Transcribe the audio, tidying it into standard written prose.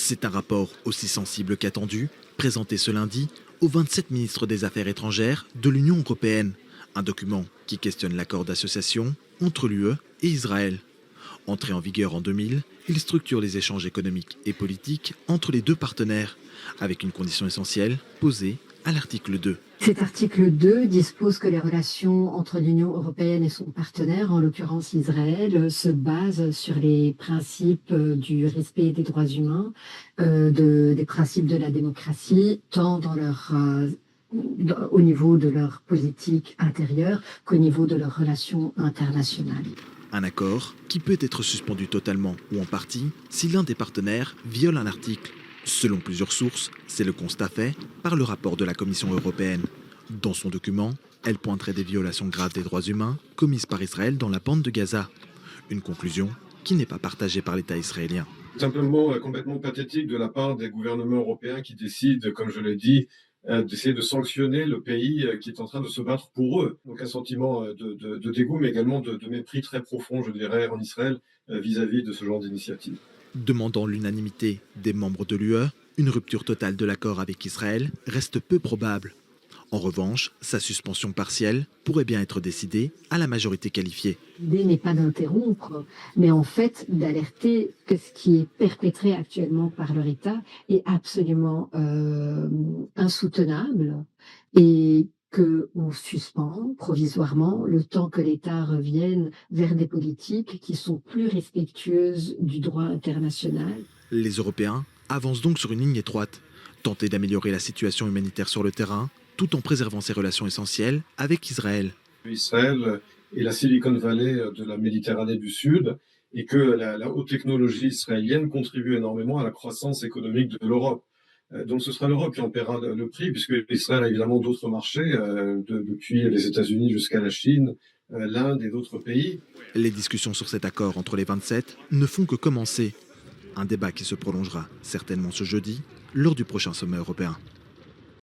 C'est un rapport aussi sensible qu'attendu, présenté ce lundi aux 27 ministres des Affaires étrangères de l'Union européenne. Un document qui questionne l'accord d'association entre l'UE et Israël. Entré en vigueur en 2000, il structure les échanges économiques et politiques entre les deux partenaires, avec une condition essentielle posée à l'article 2. Cet article 2 dispose que les relations entre l'Union européenne et son partenaire, en l'occurrence Israël, se basent sur les principes du respect des droits humains, des principes de la démocratie, tant au niveau de leur politique intérieure qu'au niveau de leurs relations internationales. Un accord qui peut être suspendu totalement ou en partie si l'un des partenaires viole un article. Selon plusieurs sources, c'est le constat fait par le rapport de la Commission européenne. Dans son document, elle pointerait des violations graves des droits humains commises par Israël dans la bande de Gaza. Une conclusion qui n'est pas partagée par l'État israélien. Simplement complètement pathétique de la part des gouvernements européens qui décident, comme je l'ai dit, d'essayer de sanctionner le pays qui est en train de se battre pour eux. Donc un sentiment de dégoût, mais également de mépris très profond, je dirais, en Israël vis-à-vis de ce genre d'initiative. Demandant l'unanimité des membres de l'UE, une rupture totale de l'accord avec Israël reste peu probable. En revanche, sa suspension partielle pourrait bien être décidée à la majorité qualifiée. L'idée n'est pas d'interrompre, mais en fait d'alerter que ce qui est perpétré actuellement par leur État est absolument insoutenable et qu'on suspend provisoirement le temps que l'État revienne vers des politiques qui sont plus respectueuses du droit international. Les Européens avancent donc sur une ligne étroite, tenter d'améliorer la situation humanitaire sur le terrain, tout en préservant ses relations essentielles avec Israël. Israël est la Silicon Valley de la Méditerranée du Sud et que la haute technologie israélienne contribue énormément à la croissance économique de l'Europe. Donc ce sera l'Europe qui en paiera le prix, puisque Israël a évidemment d'autres marchés, depuis les États-Unis jusqu'à la Chine, l'Inde et d'autres pays. Les discussions sur cet accord entre les 27 ne font que commencer. Un débat qui se prolongera certainement ce jeudi lors du prochain sommet européen.